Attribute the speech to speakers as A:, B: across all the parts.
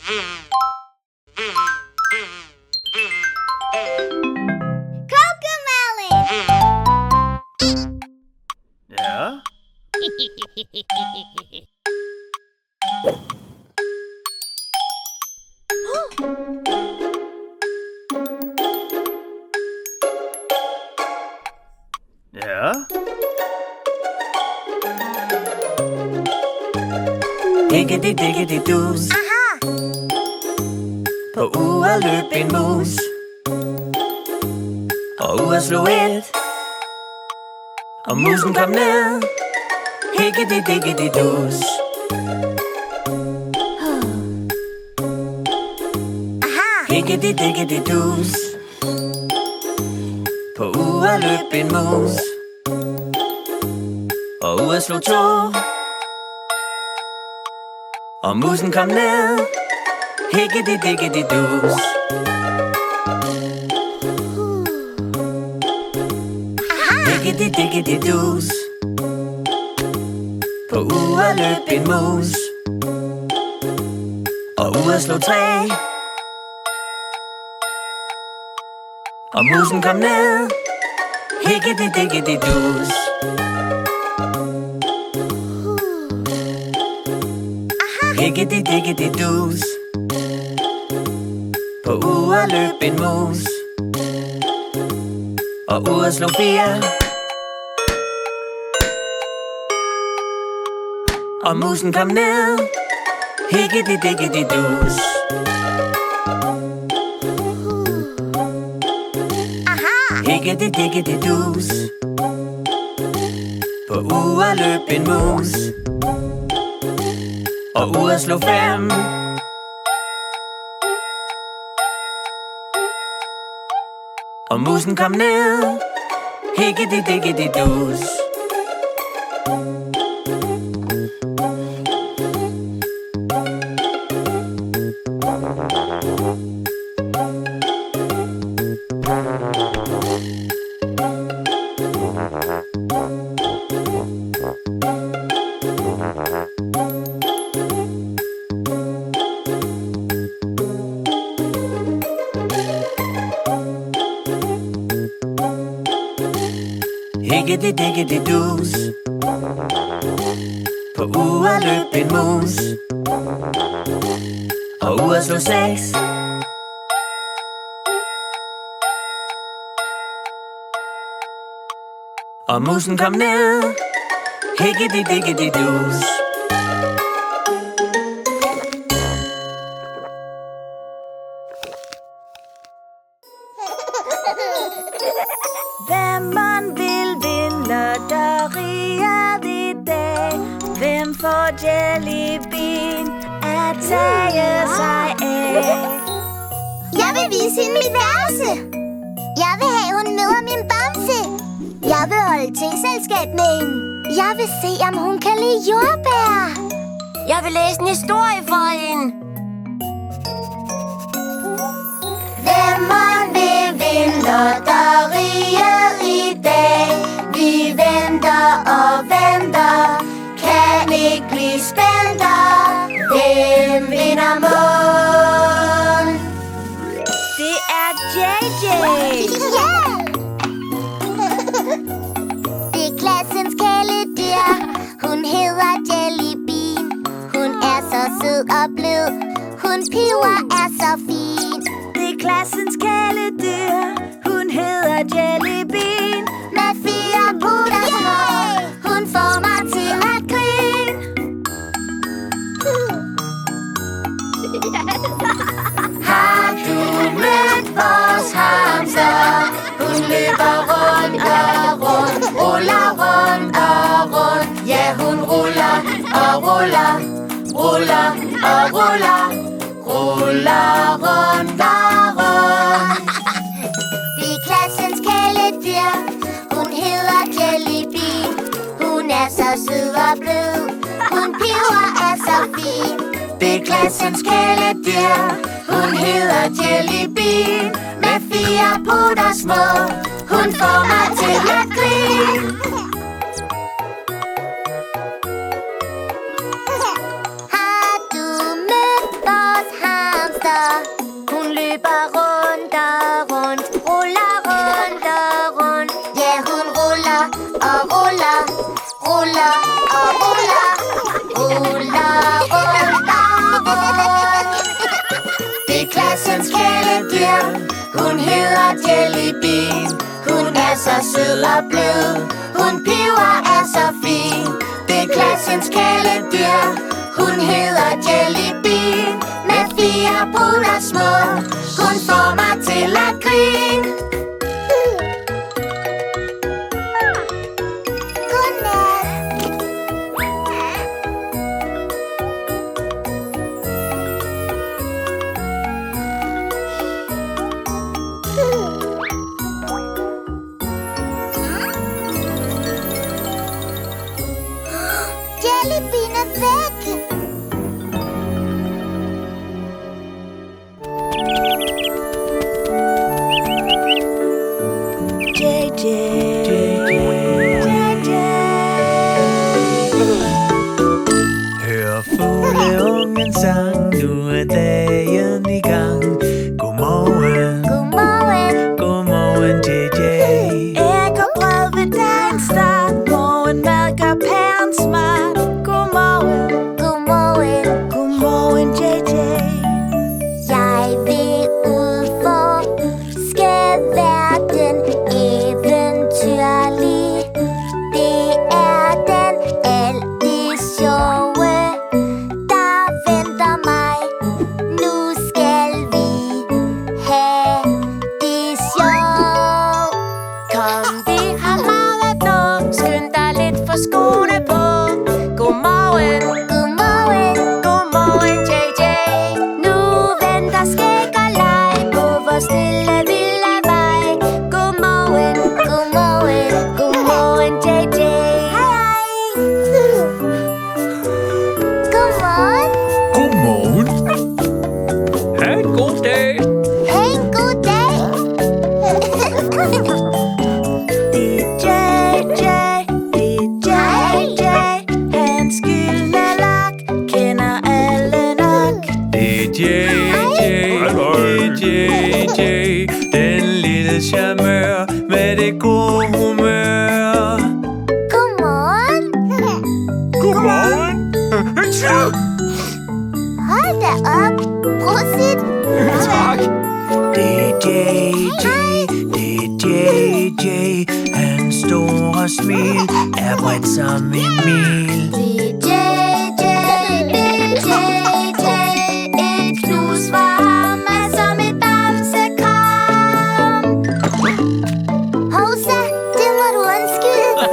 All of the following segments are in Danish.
A: Cocomelon!
B: Ja? Ja?
C: Diggedy-diggedy-dus.
A: Aha!
C: På uret løb en mus, og uret slog et, og musen kom ned. Higgedy-diggedy-dus.
A: Aha!
C: Higgedy-diggedy-dus. På uret løb en mus, og uret slog to, og musen kom ned. Higgedy-diggedy-dus. Higgedy-diggedy-dus. På uret løb en mus, og uret slog tre, og musen kom ned. Higgedy-diggedy-dus. Higgedy-diggedy-dus. På uret løb en mus, og uret slog fire, og musen kom ned. Higgedy-diggedy-dus. Higgedy-diggedy-dus. På uret løb en mus, og uret slog fem, og musen kom ned. Higgedy-diggedy-dus. Higgedy-diggedy-dus. På uret løb en mus, og uret slog seks, og musen kom ned. Higgedy-diggedy-dus.
D: Hvem man vil vinde lotteriet i dag? Hvem får Jellybean at tage sig af?
A: Jeg vil vise hende mit værelse. Jeg vil have hun møder min bamse. Jeg vil holde teselskab med hende. Jeg vil se, om hun kan lide jordbær.
D: Jeg vil læse en historie for hende.
A: Hvem man vil vinde lotteriet i dag? Vi venter og venter, kan ikke blive spændte. Hvem vinder mål?
D: Det er JJ.
A: Ja! Det er klassens kæledyr. Hun hedder Jellybean. Hun er så sød og blød. Hun piver er så fin.
D: Det er klassens kæledyr. Hun hedder Jellybean.
A: Med 4 putter små. Hun får mig til at grine.
C: Har du mødt vores hamster? Hun løber rundt og rundt, ruller rundt og rundt. Ja, hun ruller og ruller, ruller og ruller, ruller rundt og rundt.
A: Det er klassens kæledyr. Hun hedder Jellybean. Hun er så sød og blød. Hun piver er så fin.
C: Det er klassens kæledyr. Hun hedder Jellybean. Med 4 putter små. Hun får mig til at grine.
A: Har du mødt vores hamster?
C: løber rundt og rundt, ruller rundt og rundt. Ja, hun ruller og ruller, ruller og ruller, ruller rundt og rundt. Det er klassens kæledyr, hun hedder Jellybean. Hun er så sød og blød, hun piver er så fin. Det er klassens kæledyr, hun hedder Jellybean. Med 4 puder små, hun får mig til at grine.
A: Jellybean er væk.
E: Hør fugleungen sang, nu er dagen i gang. Godmorgen,
A: Godmorgen.
E: godmorgen JJ.
D: Æg og brød ved dagens start. Morgenmad gør pæren smart. Godmorgen,
A: Godmorgen.
D: godmorgen JJ.
A: Jeg vil udforske verden eventyrlig. Det er den altid sjove, der venter mig. Nu skal vi have det sjovt.
C: Kom, vi har meget at nå. Skynd dig lidt for skoene på. Godmorgen,
A: Godmorgen.
C: godmorgen JJ. Nu venter skæg og leg på vores stille vilde vej. Godmorgen,
A: Godmorgen.
C: godmorgen JJ.
A: Godmorgen.
E: Godmorgen. Ha' en god dag.
A: Ha' en god dag.
D: DJ, hans gyldne lak kender alle nok.
E: Det er JJ, den lille charmeur med det gode humør.
A: Godmorgen.
E: Godmorgen.
A: Hold da op. Prosit.
E: Tak. Det er JJ, hans store smil er bredt som en mil.
C: DJ, et knus fra ham er som et bamsekram.
A: Hovsa, det må du undskylde.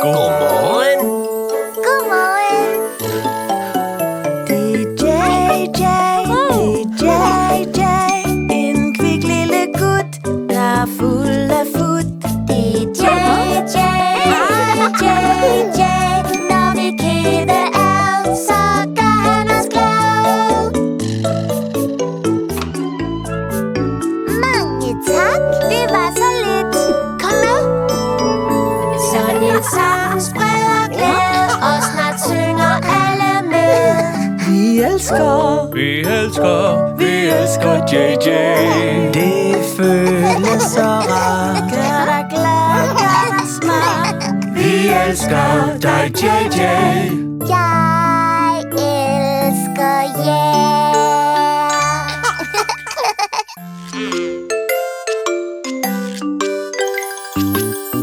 E: Godmorgen.
A: Godmorgen.
D: DJ, en kvik lille gut, der er fuld af fut.
C: DJ, når vi kede ad, så gør han os glad.
A: Mange tak. Det var så lidt.
C: Kom med. Sådan en sang spreder glæde, og snart synger alle med.
D: Vi elsker
E: Vi elsker JJ. Det føles så rart.
D: gør dig glad, gør dig smart.
E: Vi elsker dig JJ.
A: Jeg elsker jer.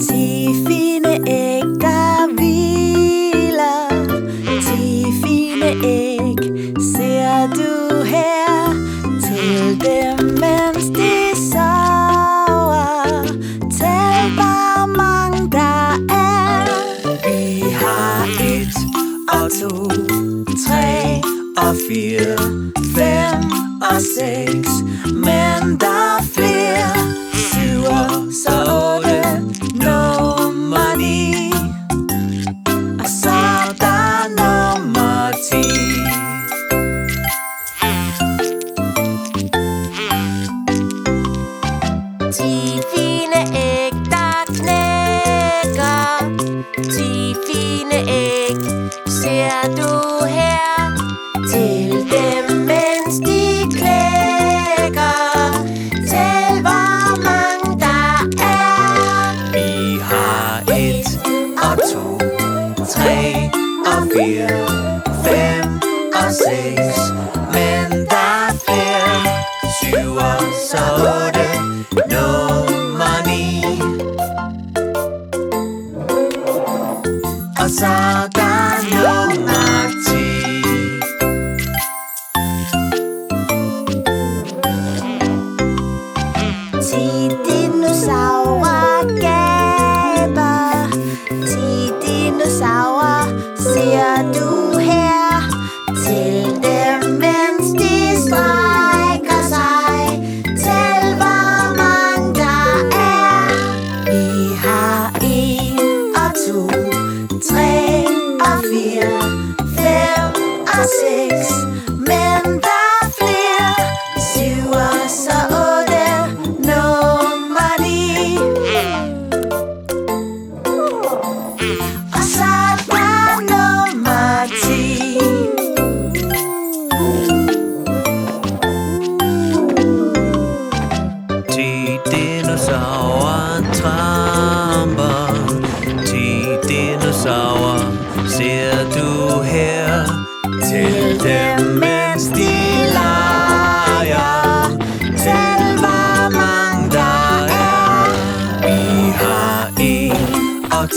D: Ti fine æg, der hviler. Ti fine æg ser du her. Til dem, mens de sover. Tæl bare mange der er. Vi har 1 og 2, 3 og 4, 5 og 6. Men der er flere. 7 og så 8, nummer 9. Og så er der nummer 10.
C: Ti fine æg, der knækker. 10 fine æg ser du her. Til dem, mens de klækker.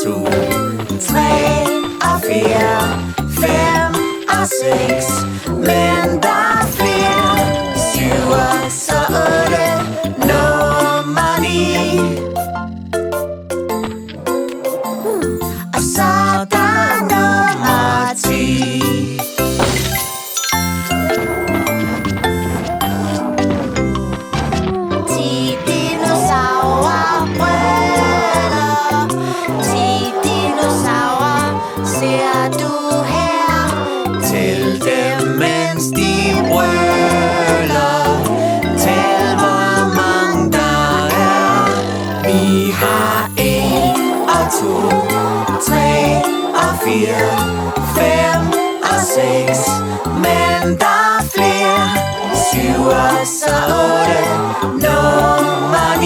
E: 2, 3 og 4, 5 og 6. Men der er flere. 7 og så 8, nummer 9. Og så er der nummer 10.
C: Ser du her?
E: Tæl dem, mens de brøler. Tæl, hvor mange der er. Vi har 1 og 2, 3 og 4, 5 og 6. Men der er flere. 7 og så 8, nummer 9.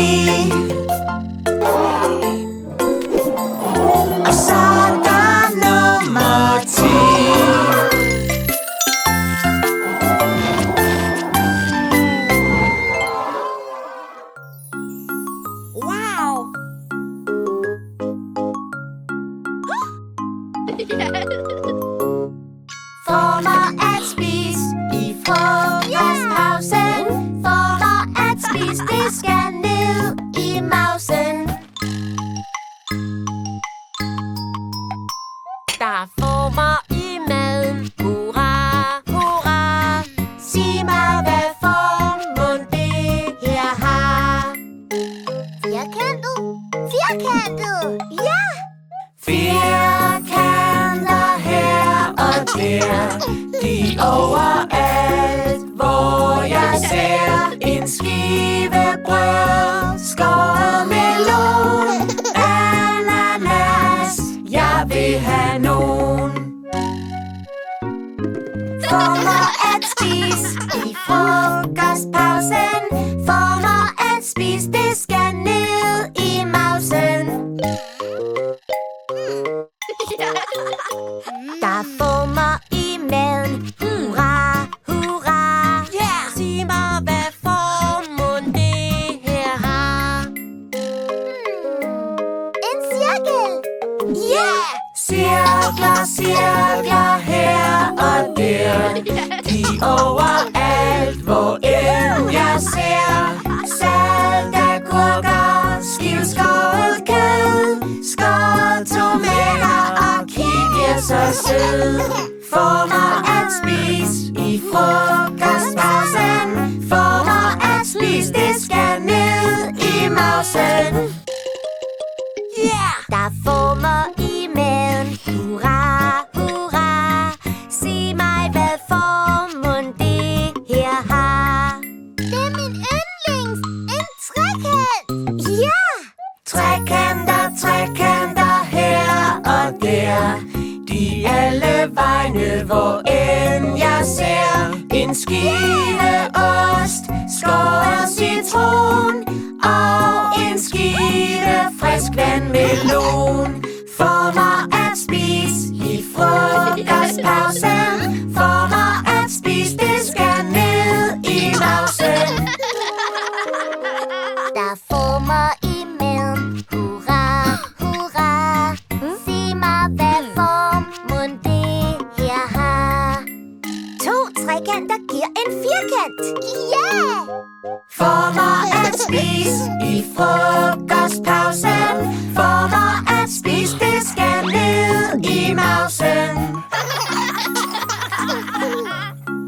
E: Og så er der nummer 10.
D: Wow!
C: Former at spise i frokostpausen. Former at spise, det skal ned i mausen. Der former i maden. Hurra, hurra. Sig mig, hvad formål det her har.
A: Firkantet. Firkantet. Ja.
E: Firkanter her og der, de overalt, hvor jeg ser en skive brød, skåret melon, ananas, jeg vil have nogen.
C: Former at spise i frokostpausen. Former at spise, det skal ned i mausen. Der former i maden. Hurra, hurra. Sig mig, hvad formål det her har.
A: En cirkel.
C: Yeah!
E: Cirkler, cirkler her og der, de overalt, hvor end jeg ser. Salt, agurker, skivskåret kød, skåret tomater og kikir så sød. Former at spise i frokostpausen. Former at spise, det skal ned i mausen.
C: Der former i maden. Hurra, hurra. Sig mig, hvad formål det her har.
A: Det er min yndlings. En trekant. Ja.
E: Trekanter, trekanter her og der, de alle vegne, hvor end jeg ser. En skive ost, skåret citron og en skive frisk vandmelon. Former at spise i frokostpausen. Former at spise, det skal ned i mausen.
A: Der former i maden. Hurra, hurra. Sig mig, hvad formål det her har. 2 trekanter giver en firkant. Ja!
E: Former at spise i frokostpausen. Former at spise, det skal ned i mausen.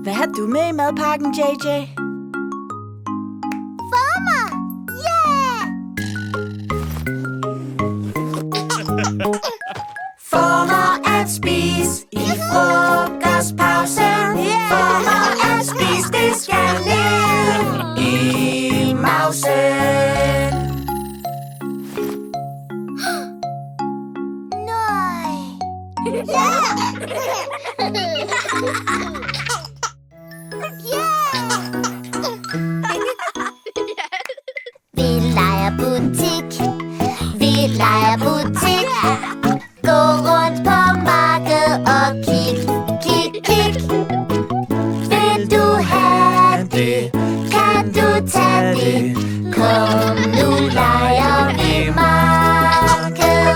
D: Hvad har du med i madpakken, JJ?
A: Former. Ja!
E: Former at spise i frokostpausen. Former at spise, det skal ned i mausen.
A: Nej. Ja! Vi leger butik. Vi leger butik. Gå rundt på markedet og kig, kig, kig. Vil du have det? Kan du tage det? Kom nu leger vi marked.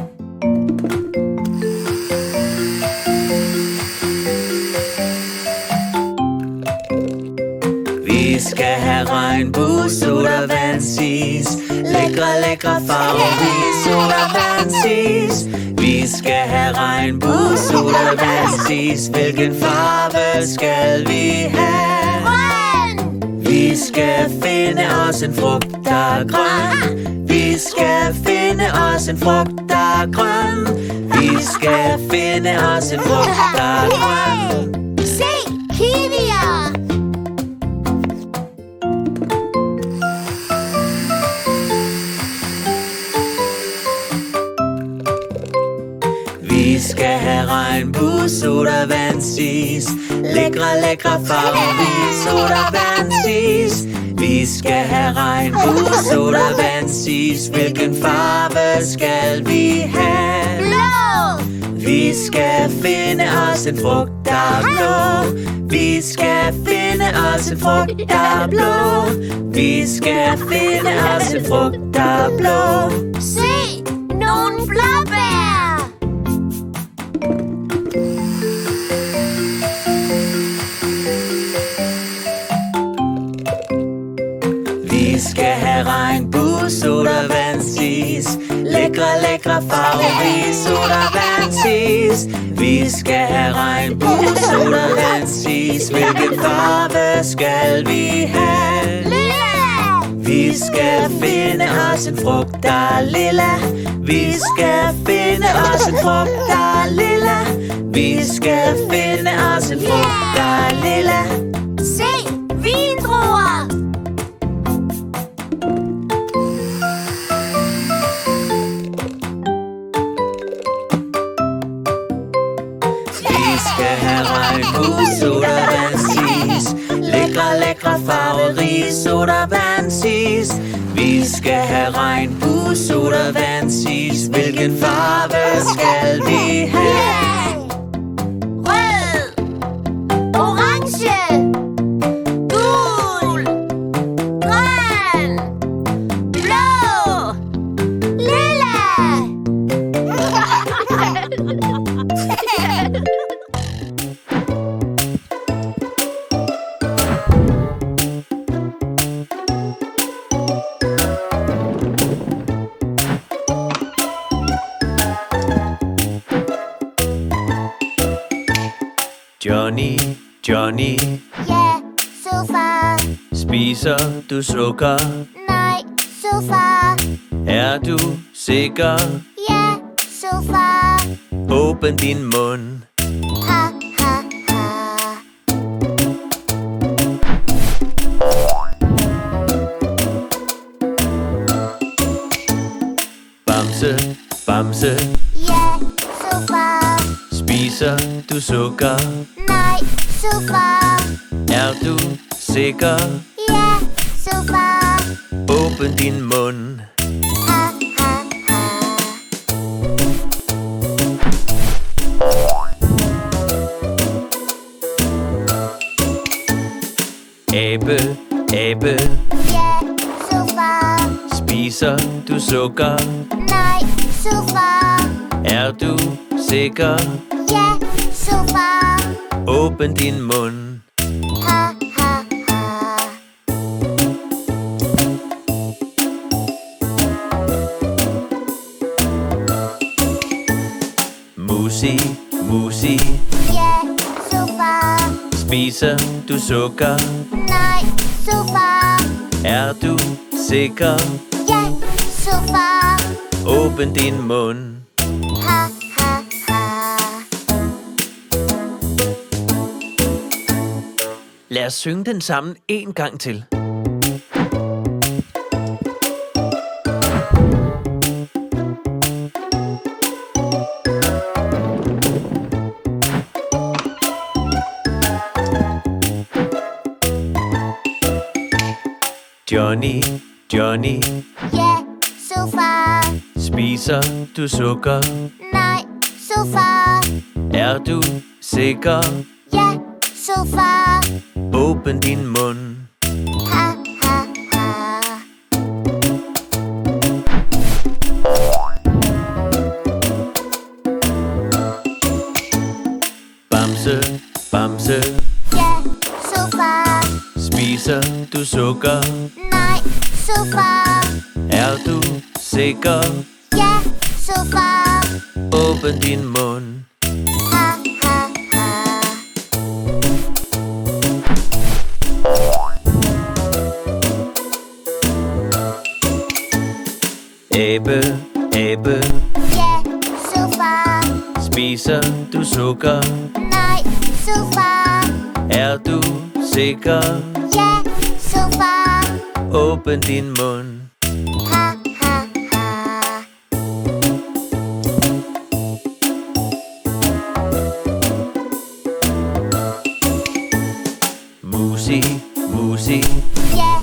E: Vi skal have regnbue-sodavandsis. Lækre, lækre farverige sodavandsis. Vi skal have regnbue-sodavandsis. Hvilken farve skal vi have?
A: Grøn!
E: Vi skal finde os en frugt, der er grøn. Vi skal finde os en frugt, der er grøn. Vi skal finde os en frugt, der er grøn.
A: Se, kiwier!
E: regnbue, sodavandsis. Lækre, lækre farverige sodavandsis. Vi skal have regnbue, sodavandsis. Hvilken farve skal vi have?
A: Blå!
E: Vi skal finde os en frugt, der er blå. Vi skal finde os en frugt, der er blå. Vi skal finde os en frugt, der er blå.
A: Se! Nogle blåbær!
E: Vi skal have regnbue, sodavandsis. Lækre, lækre farverige sodavandsis. Vi skal have regnbue, sodavandsis. Hvilken farve skal vi have?
A: Lilla!
E: Vi skal finde os en frugt, der er lilla. Vi skal finde os en frugt, der er lilla. Vi skal finde os en frugt, der er lilla.
A: Se! Vindruer!
E: Vi skal have regnbue, sodavandsis. Lækre, lækre farverige sodavandsis. Vi skal have regnbue, sodavandsis. Hvilken farve skal vi have?
A: Rød! Orange! Gul! Grøn! Blå! Lilla!
E: Johnny, Johnny,
A: Ja, sofa.
E: spiser du sukker?
A: Nej, sofa.
E: Er du sikker?
A: Ja, sofa.
E: Åbn din mund.
A: Ha, ha, ha.
E: Bamse, bamse,
A: Ja, sofa.
E: spiser du sukker?
A: Nej, sofa.
E: Er du sikker?
A: Ja, sofa.
E: Åbn din mund.
A: Ha, ha, ha.
E: Abe, abe,
A: Ja, sofa.
E: spiser du sukker?
A: Nej, sofa.
E: Er du sikker?
A: Ja, sofa.
E: Åbn din mund.
A: Ha, ha, ha.
E: Musi, musi,
A: Ja, sofa.
E: spiser du sukker?
A: Nej, sofa.
E: Er du sikker?
A: Ja, sofa.
E: Åbn din mund.
A: Ha, ha, ha.
E: Lad os synge den sammen en gang til. Johnny, Johnny,
A: Ja, sofa.
E: spiser du sukker?
A: Nej, sofa.
E: Er du sikker?
A: Ja, sofa.
E: Åbn din mund.
A: Ha, ha, ha.
E: Bamse, bamse,
A: Ja, sofa.
E: spiser du sukker?
A: Nej, sofa.
E: Er du sikker?
A: Ja, sofa.
E: Åbn din mund.
A: Ha, ha, ha.
E: Abe, abe,
A: Ja, sofa.
E: spiser du sukker?
A: Nej, sofa.
E: Er du sikker?
A: Ja, sofa.
E: Åbn din mund.
A: Ha, ha, ha. Ja,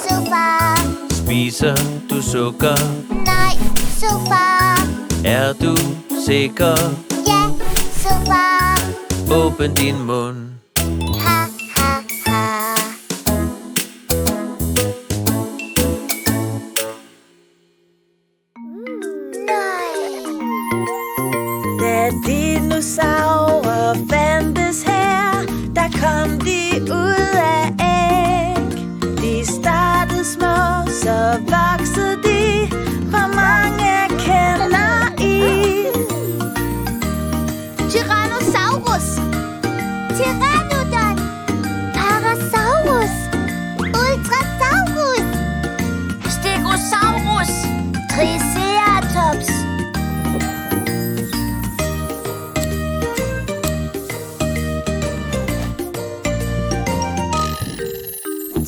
A: så far.
E: Spiser du sukker?
A: Nej, så far.
E: Er du sikker?
A: Ja, så far.
E: Åbn din mund.
A: Ha, ha, ha. Nej.
D: Da dinosaurer fandtes her, der kom de ud af æg. De startede små, så voksede de. Hvor mange kender I?
A: Tyrannosaurus. Pteranodon. Parasaurus. Ultrasaurus. Stegosaurus. Triceratops.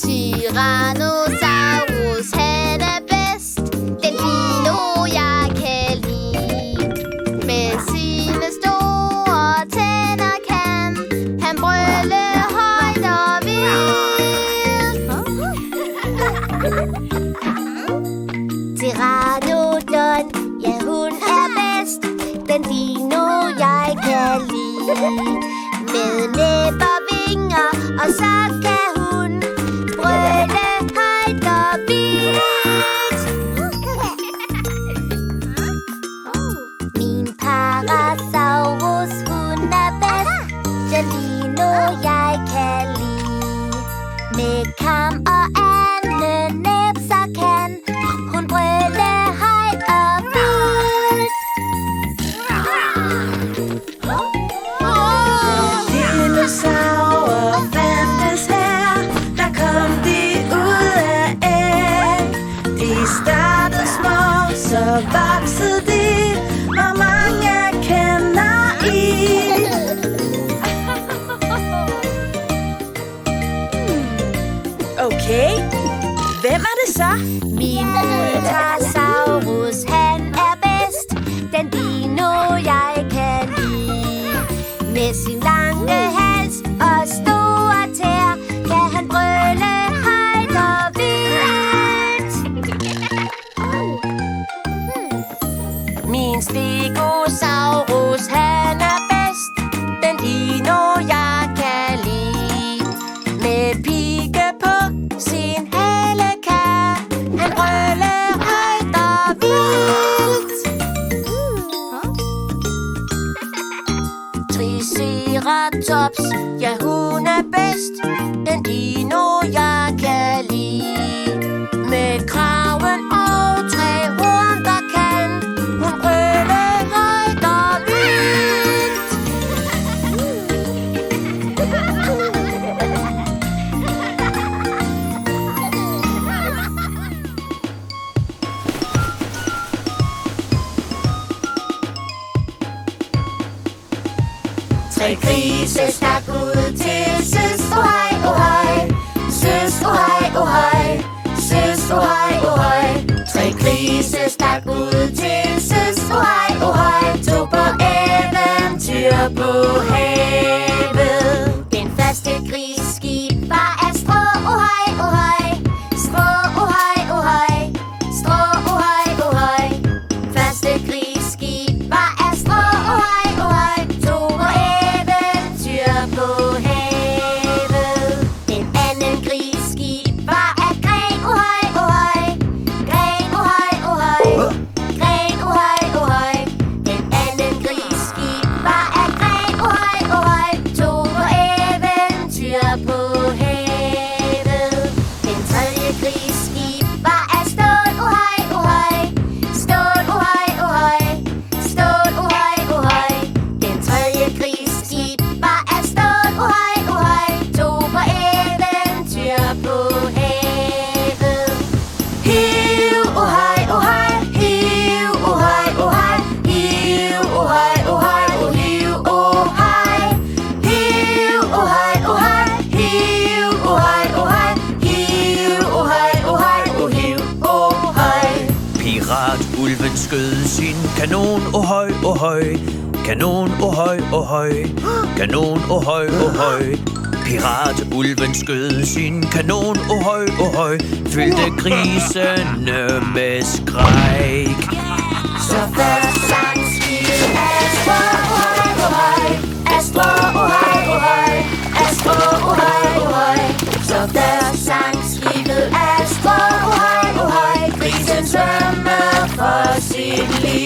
A: Tyrannosaurus, han er bedst. Den dino, jeg kan lide. Med sine store tænder kan han brøle højt og vildt. Pteranodon, ja hun er bedst. Den dino, jeg kan lide. Med næb og vinger, og så kan hun brøle højt og vildt. Min Parasaurus, hun er bedst. Den dino, jeg kan lide. Med kam og andenæb, så kan hun brøle højt og vildt.
D: Dinosaurer fandtes her, der kom de ud af æg. De startede små, så voksede de. Hvor mange kender I? Okay, hvem er det så?
A: Min Ultrasaurus, han er bedst. Den dino, jeg kan lide. Med sin lange hals og store tæer kan han brøle højt og vildt. Min Stegosaurus, han er bedst. Den dino, jeg kan lide. Med pigge på sin hale kan han brøle højt og vildt. Triceratops, ja hun er bedst. Den dino, jeg kan lide. Med kraven og 3 horn, der kan hun brøle højt og vildt. Tre grise stak ud til søs, ohej, ohej. Søs, ohej, ohej. Søs, ohej, ohej. Tre grise stak ud til søs, ohej, ohej. Tog på eventyr på havet. Den første grisskib var af strå, ohej, ohej. Strå, ohej, ohej. Strå, ohej, ohej. Første grisskib var af strå, ohej, ohej. Tog på eventyr på havet. Den anden grisskib var af gren, ohej, ohej. Gren, ohej, ohej. Gren, ohej, ohej. Den anden grisskib var af gren, ohej, ohej. Tog på eventyr på havet. Den tredje grisskib var af stål, ohej, ohej. Stål, ohej, ohej. Stål, ohej, ohej. Den tredje grisskib var af stål, ohej, ohej. Tog på eventyr på havet. Hiv, ohej, ohej. Hiv, ohej, ohej. Hiv, ohej, ohej. Oh, hiv, ohej. Hiv, ohej, ohej. Hiv, ohej, ohej. Hiv, ohej, ohej. Oh, hiv, ohej.
E: Piratulven skød sin kanon, ohøj, ohøj. Kanon, ohøj, ohøj. Kanon, ohøj, ohøj. Piratulven skød sin kanon, ohøj, ohøj, fyldte grisene med skræk.
C: Så først sang skibet Astro, ohøj, ohøj, Astro, ohøj, ohøj, Astro, ohøj, ohøj. Så først sang skibet Astro, ohøj, ohøj, grisen svømmer for sit liv.